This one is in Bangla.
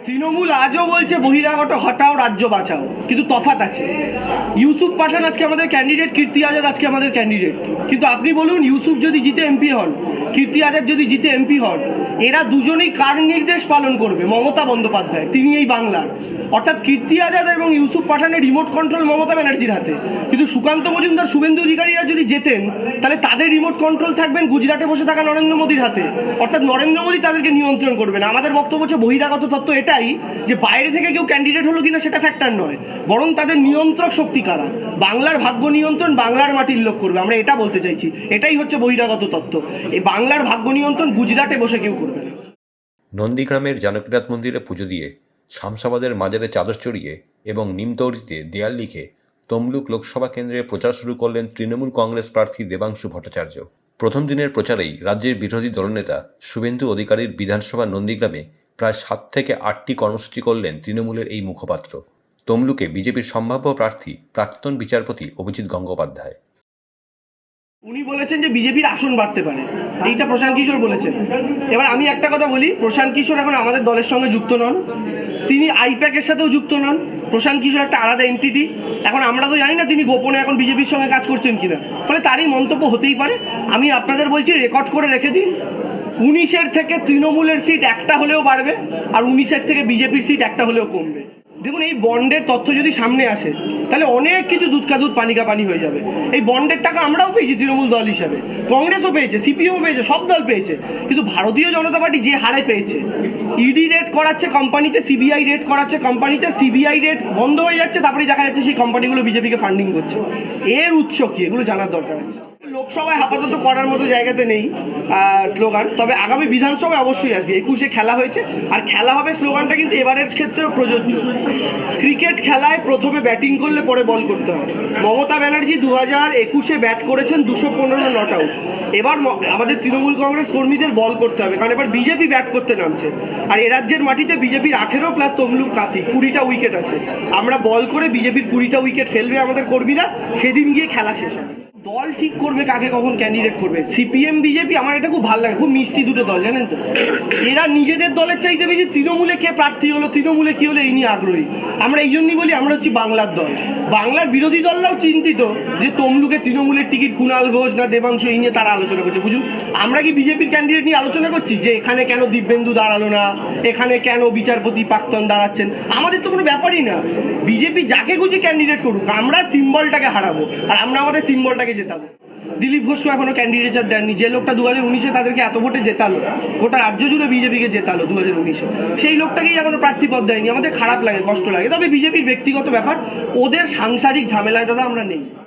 তৃণমূল আজও বলছে বহিরাগত হটাও রাজ্য বাঁচাও, কিন্তু তফাৎ আছে। ইউসুফ পাঠান আজকে আমাদের ক্যান্ডিডেট, কীর্তি আজাদ আজকে আমাদের ক্যান্ডিডেট। কিন্তু আপনি বলুন, ইউসুফ যদি জিতে এমপি হন, কীর্তি আজাদ যদি জিতে এমপি হন, এরা দুজনেই কার নির্দেশ পালন করবে? মমতা বন্দ্যোপাধ্যায়, তিনি এই বাংলার। অর্থাৎ কীর্তি আজাদ এবং ইউসুফ পাঠানের রিমোট কন্ট্রোল মমতা ব্যানার্জির হাতে। কিন্তু সুকান্ত মজুমদার, শুভেন্দু অধিকারীরা যদি জেতেন, তাহলে তাদের রিমোট কন্ট্রোল থাকবেন গুজরাটে বসে থাকা নরেন্দ্র মোদীর হাতে। অর্থাৎ নরেন্দ্র মোদী তাদেরকে নিয়ন্ত্রণ করবেন। আমাদের বক্তব্য হচ্ছে বহিরাগত তত্ত্ব এটাই যে বাইরে থেকে কেউ ক্যান্ডিডেট হলো কিনা সেটা ফ্যাক্টর নয়, বরং তাদের নিয়ন্ত্রক শক্তি কারা। বাংলার ভাগ্য নিয়ন্ত্রণ বাংলার মাটির লোক করবে, আমরা এটা বলতে চাইছি। এটাই হচ্ছে বহিরাগত তত্ত্ব। এই বাংলার ভাগ্য নিয়ন্ত্রণ গুজরাটে বসে কেউ করবে না। নন্দীগ্রামের জানকীনাথ মন্দিরে পুজো দিয়ে, শামসাবাদের মাজারে চাদর চড়িয়ে এবং নিমতৌড়িতে দেয়াল লিখে তমলুক লোকসভা কেন্দ্রে প্রচার শুরু করলেন তৃণমূল কংগ্রেস প্রার্থী দেবাংশু ভট্টাচার্য। প্রথম দিনের প্রচারেই রাজ্যের বিরোধী দলনেতা শুভেন্দু অধিকারীর বিধানসভা নন্দীগ্রামে প্রায় 7 থেকে 8টি কর্মসূচি করলেন তৃণমূলের এই মুখপাত্র। তমলুকে বিজেপির সম্ভাব্য প্রার্থী প্রাক্তন বিচারপতি অভিজিৎ গঙ্গোপাধ্যায়। উনি বলেছেন যে বিজেপির আসন বাড়তে পারে, এইটা প্রশান্ত কিশোর বলেছেন। এবার আমি একটা কথা বলি, প্রশান্ত কিশোর এখন আমাদের দলের সঙ্গে যুক্ত নন, তিনি আইপ্যাকের সাথেও যুক্ত নন। প্রশান্ত কিশোর একটা আলাদা এন্টিটি। এখন আমরা তো জানি না তিনি গোপনে এখন বিজেপির সঙ্গে কাজ করছেন কিনা, ফলে তারই মন্তব্য হতেই পারে। আমি আপনাদের বলছি, রেকর্ড করে রেখে দিন, 19-এর থেকে তৃণমূলের সিট একটা হলেও বাড়বে, আর 19-এর থেকে বিজেপির সিট একটা হলেও কমবে। দেখুন, এই বন্ডের তথ্য যদি সামনে আসে, তাহলে অনেক কিছু দুধ কা দুধ পানি কা পানি হয়ে যাবে। এই বন্ডের টাকা আমরাও পেয়েছি তৃণমূল দল হিসাবে, কংগ্রেসও পেয়েছে, সিপিএমও পেয়েছে, সব দল পেয়েছে। কিন্তু ভারতীয় জনতা পার্টি যে হারে পেয়েছে, ইডি রেড করাচ্ছে কোম্পানিতে, সিবিআই রেড করাচ্ছে কোম্পানিতে, সিবিআই রেড বন্ধ হয়ে যাচ্ছে, তারপরে দেখা যাচ্ছে সেই কোম্পানিগুলো বিজেপিকে ফান্ডিং করছে। এর উৎস কি, এগুলো জানার দরকার আছে। লোকসভায় আপাতত করার মতো জায়গাতে নেই স্লোগান, তবে আগামী বিধানসভায় অবশ্যই আসবে। 21-এ খেলা হয়েছে, আর খেলা হবে, স্লোগানটা কিন্তু এবারের ক্ষেত্রেও প্রযোজ্য। ক্রিকেট খেলায় প্রথমে ব্যাটিং করলে পরে বল করতে হয়। মমতা ব্যানার্জি 2021-এ ব্যাট করেছেন 215 নট আউট। এবার আমাদের তৃণমূল কংগ্রেস কর্মীদের বল করতে হবে, কারণ এবার বিজেপি ব্যাট করতে নামছে। আর এ রাজ্যের মাটিতে বিজেপির 18 প্লাস তমলুক কাতি 20টা উইকেট আছে। আমরা বল করে বিজেপির 20টা উইকেট ফেলবে আমাদের কর্মীরা, সেদিন গিয়ে খেলা শেষ হবে। দল ঠিক করবে কাকে কখন ক্যান্ডিডেট করবে। সিপিএম বিজেপি, আমার এটা খুব ভালো লাগে, খুব মিষ্টি দুটো দল, জানেন তো। এরা নিজেদের দলের চাইতে বেশি তৃণমূলে কে প্রার্থী হলো, তৃণমূলে কি হলো, এই নিয়ে আগ্রহী। আমরা এই জন্যই বলি আমরা হচ্ছি বাংলার দল। বাংলার বিরোধী দলরাও চিন্তিত যে তমলুকে তৃণমূলের টিকিট কুণাল ঘোষ না দেবাংশু, এই নিয়ে তারা আলোচনা করছে। বুঝুন, আমরা কি বিজেপির ক্যান্ডিডেট নিয়ে আলোচনা করছি যে এখানে কেন দিব্যেন্দু দাঁড়ালো না, এখানে কেন বিচারপতি প্রাক্তন দাঁড়াচ্ছেন? আমাদের তো কোনো ব্যাপারই না। বিজেপি যাকে খুঁজে ক্যান্ডিডেট করুক, আমরা সিম্বলটাকে হারাবো, আর আমরা আমাদের সিম্বলটাকে জেতাবো। দিলীপ ঘোষকে এখনো ক্যান্ডিডেট দেননি, যে লোকটা 2019-এ তাদেরকে এত ভোটে জেতালো, গোটা রাজ্য জুড়ে বিজেপিকে জেতালো 2019-এ, সেই লোকটাকেই এখনো প্রার্থী পদ দেয়নি। আমাদের খারাপ লাগে, কষ্ট লাগে। তবে বিজেপির ব্যক্তিগত ব্যাপার, ওদের সাংসারিক ঝামেলায় দাদা আমরা নেই।